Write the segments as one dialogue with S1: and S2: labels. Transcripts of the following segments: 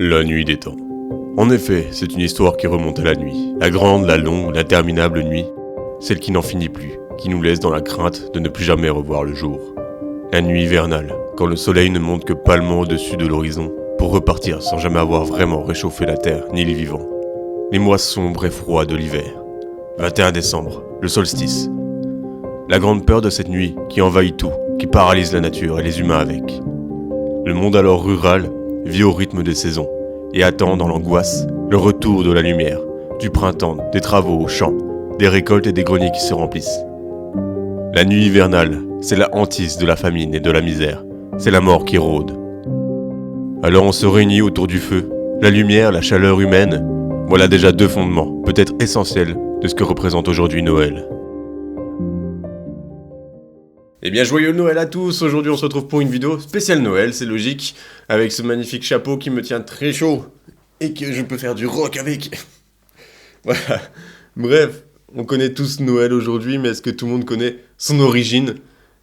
S1: La nuit des temps. En effet, c'est une histoire qui remonte à la nuit. La grande, la longue, l'interminable nuit. Celle qui n'en finit plus, qui nous laisse dans la crainte de ne plus jamais revoir le jour. La nuit hivernale, quand le soleil ne monte que pâlement au-dessus de l'horizon, pour repartir sans jamais avoir vraiment réchauffé la terre ni les vivants. Les mois sombres et froids de l'hiver. 21 décembre, le solstice. La grande peur de cette nuit qui envahit tout, qui paralyse la nature et les humains avec. Le monde alors rural vit au rythme des saisons et attend dans l'angoisse le retour de la lumière, du printemps, des travaux aux champs, des récoltes et des greniers qui se remplissent. La nuit hivernale, c'est la hantise de la famine et de la misère, c'est la mort qui rôde. Alors on se réunit autour du feu, la lumière, la chaleur humaine, voilà déjà deux fondements, peut-être essentiels, de ce que représente aujourd'hui Noël. Eh bien, joyeux Noël à tous. Aujourd'hui on se retrouve pour une vidéo spéciale Noël, c'est logique, avec ce magnifique chapeau qui me tient très chaud et que je peux faire du rock avec. Voilà. Bref, on connaît tous Noël aujourd'hui, mais est-ce que tout le monde connaît son origine?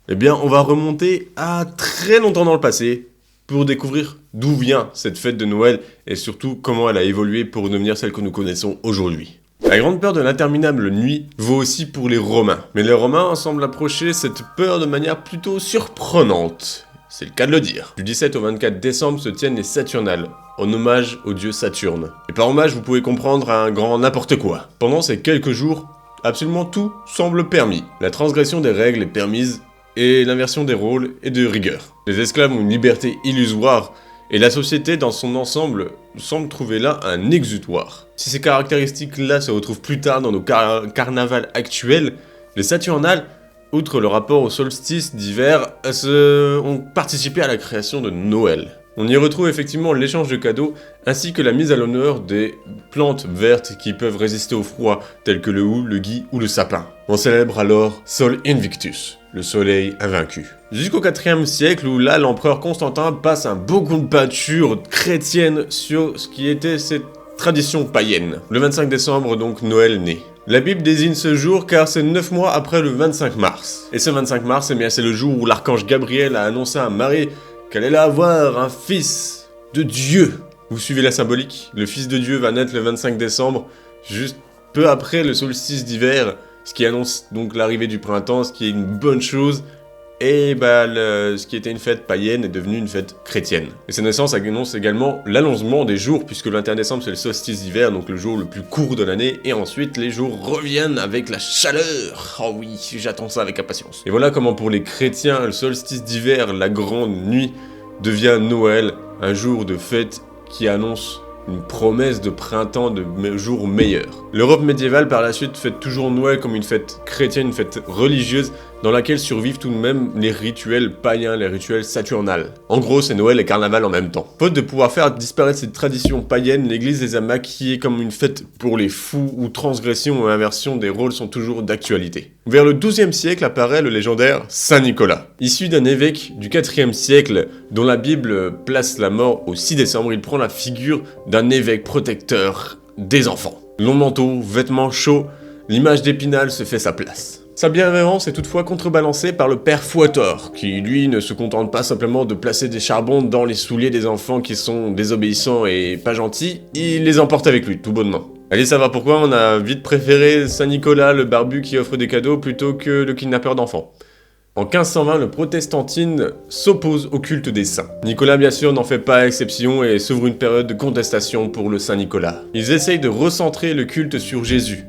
S1: Eh bien, on va remonter à très longtemps dans le passé pour découvrir d'où vient cette fête de Noël et surtout comment elle a évolué pour devenir celle que nous connaissons aujourd'hui. La grande peur de l'interminable nuit vaut aussi pour les Romains. Mais les Romains semblent approcher cette peur de manière plutôt surprenante. C'est le cas de le dire. Du 17 au 24 décembre se tiennent les Saturnales, en hommage au dieu Saturne. Et par hommage, vous pouvez comprendre un grand n'importe quoi. Pendant ces quelques jours, absolument tout semble permis. La transgression des règles est permise, et l'inversion des rôles est de rigueur. Les esclaves ont une liberté illusoire, et la société dans son ensemble semble trouver là un exutoire. Si ces caractéristiques-là se retrouvent plus tard dans nos carnavals actuels, les Saturnales, outre le rapport au solstice d'hiver, ont participé à la création de Noël. On y retrouve effectivement l'échange de cadeaux, ainsi que la mise à l'honneur des plantes vertes qui peuvent résister au froid, telles que le hou, le gui ou le sapin. On célèbre alors Sol Invictus, le soleil invaincu. Jusqu'au 4e siècle où là l'empereur Constantin passe un beau coup de peinture chrétienne sur ce qui était cette tradition païenne. Le 25 décembre donc Noël naît. La Bible désigne ce jour car c'est 9 mois après le 25 mars. Et ce 25 mars, eh bien, c'est le jour où l'archange Gabriel a annoncé à Marie qu'elle allait avoir un fils de Dieu. Vous suivez la symbolique? Le fils de Dieu va naître le 25 décembre, juste peu après le solstice d'hiver, ce qui annonce donc l'arrivée du printemps, ce qui est une bonne chose. Et ce qui était une fête païenne est devenu une fête chrétienne. Et sa naissance annonce également l'allongement des jours, puisque le 21 décembre c'est le solstice d'hiver, donc le jour le plus court de l'année, et ensuite les jours reviennent avec la chaleur. Oh oui, j'attends ça avec impatience. Et voilà comment pour les chrétiens, le solstice d'hiver, la grande nuit, devient Noël, un jour de fête qui annonce une promesse de printemps, de jours meilleurs. L'Europe médiévale par la suite fête toujours Noël comme une fête chrétienne, une fête religieuse, dans laquelle survivent tout de même les rituels païens, les rituels saturnales. En gros, c'est Noël et carnaval en même temps. Faute de pouvoir faire disparaître cette tradition païenne, l'église les a maquillés comme une fête pour les fous, où transgression et inversion des rôles sont toujours d'actualité. Vers le 12e siècle apparaît le légendaire Saint Nicolas. Issu d'un évêque du 4e siècle, dont la Bible place la mort au 6 décembre, il prend la figure d'un évêque protecteur des enfants. Long manteau, vêtements chauds, l'image d'Épinal se fait sa place. Sa bienveillance est toutefois contrebalancée par le père Fouetteur, qui lui ne se contente pas simplement de placer des charbons dans les souliers des enfants qui sont désobéissants et pas gentils, il les emporte avec lui, tout bonnement. Allez savoir pourquoi on a vite préféré Saint Nicolas, le barbu qui offre des cadeaux, plutôt que le kidnappeur d'enfants. En 1520, le protestantisme s'oppose au culte des saints. Nicolas, bien sûr, n'en fait pas exception et s'ouvre une période de contestation pour le Saint Nicolas. Ils essayent de recentrer le culte sur Jésus.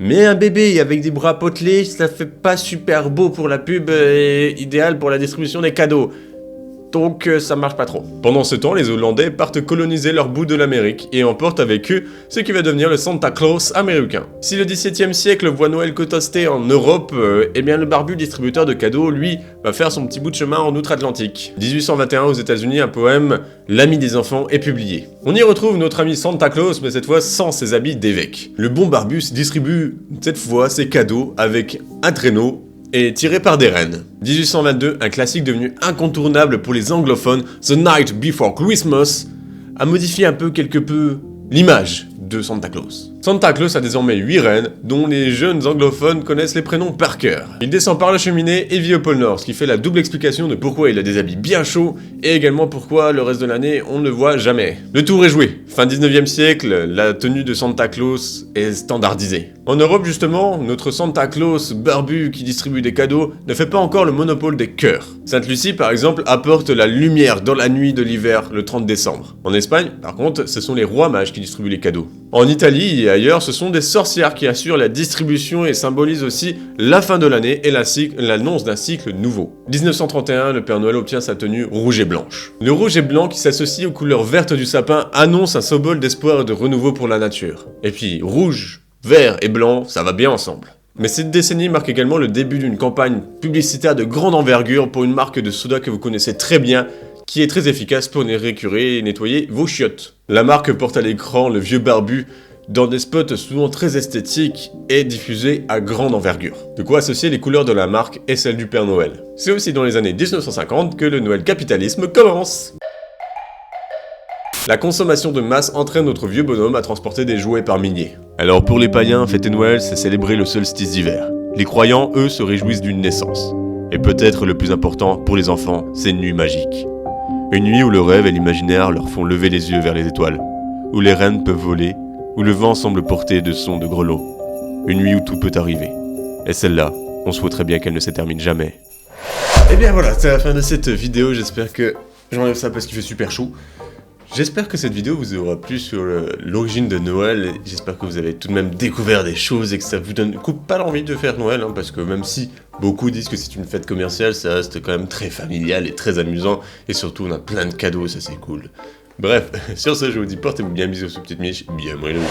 S1: Mais un bébé avec des bras potelés, ça fait pas super beau pour la pub et idéal pour la distribution des cadeaux. Donc ça marche pas trop. Pendant ce temps, les Hollandais partent coloniser leur bout de l'Amérique et emportent avec eux ce qui va devenir le Santa Claus américain. Si le XVIIe siècle voit Noël côtoyer en Europe, eh bien le barbu distributeur de cadeaux, lui, va faire son petit bout de chemin en outre-Atlantique. 1821 aux États-Unis, un poème, L'ami des enfants, est publié. On y retrouve notre ami Santa Claus, mais cette fois sans ses habits d'évêque. Le bon barbu distribue cette fois ses cadeaux avec un traîneau et tiré par des rennes. 1822, un classique devenu incontournable pour les anglophones, The Night Before Christmas, a modifié un peu quelque peu l'image de Santa Claus. Santa Claus a désormais 8 reines, dont les jeunes anglophones connaissent les prénoms par cœur. Il descend par la cheminée et vit au pôle Nord, ce qui fait la double explication de pourquoi il a des habits bien chauds, et également pourquoi le reste de l'année on ne le voit jamais. Le tour est joué. Fin 19e siècle, la tenue de Santa Claus est standardisée. En Europe justement, notre Santa Claus barbu qui distribue des cadeaux ne fait pas encore le monopole des cœurs. Sainte-Lucie par exemple apporte la lumière dans la nuit de l'hiver le 30 décembre. En Espagne, par contre, ce sont les rois mages qui distribuent les cadeaux. En Italie et ailleurs, ce sont des sorcières qui assurent la distribution et symbolisent aussi la fin de l'année et l'annonce d'un cycle nouveau. 1931, le Père Noël obtient sa tenue rouge et blanche. Le rouge et blanc qui s'associe aux couleurs vertes du sapin annonce un symbole d'espoir et de renouveau pour la nature. Et puis rouge, vert et blanc, ça va bien ensemble. Mais cette décennie marque également le début d'une campagne publicitaire de grande envergure pour une marque de soda que vous connaissez très bien, qui est très efficace pour récurer et nettoyer vos chiottes. La marque porte à l'écran le vieux barbu dans des spots souvent très esthétiques et diffusés à grande envergure. De quoi associer les couleurs de la marque et celles du Père Noël. C'est aussi dans les années 1950 que le Noël capitalisme commence. La consommation de masse entraîne notre vieux bonhomme à transporter des jouets par milliers. Alors pour les païens, fêter Noël, c'est célébrer le solstice d'hiver. Les croyants, eux, se réjouissent d'une naissance. Et peut-être le plus important, pour les enfants, c'est une nuit magique. Une nuit où le rêve et l'imaginaire leur font lever les yeux vers les étoiles, où les rennes peuvent voler, où le vent semble porter de sons de grelots. Une nuit où tout peut arriver. Et celle-là, on souhaiterait bien qu'elle ne se termine jamais. Et bien voilà, c'est la fin de cette vidéo, j'espère que j'enlève ça parce qu'il fait super chaud. J'espère que cette vidéo vous aura plu sur l'origine de Noël, j'espère que vous avez tout de même découvert des choses et que ça vous coupe pas l'envie de faire Noël, hein, parce que même si beaucoup disent que c'est une fête commerciale, ça reste quand même très familial et très amusant, et surtout on a plein de cadeaux, ça c'est cool. Bref, sur ce je vous dis portez-vous bien, bisous sous petite miche, bien moelleux.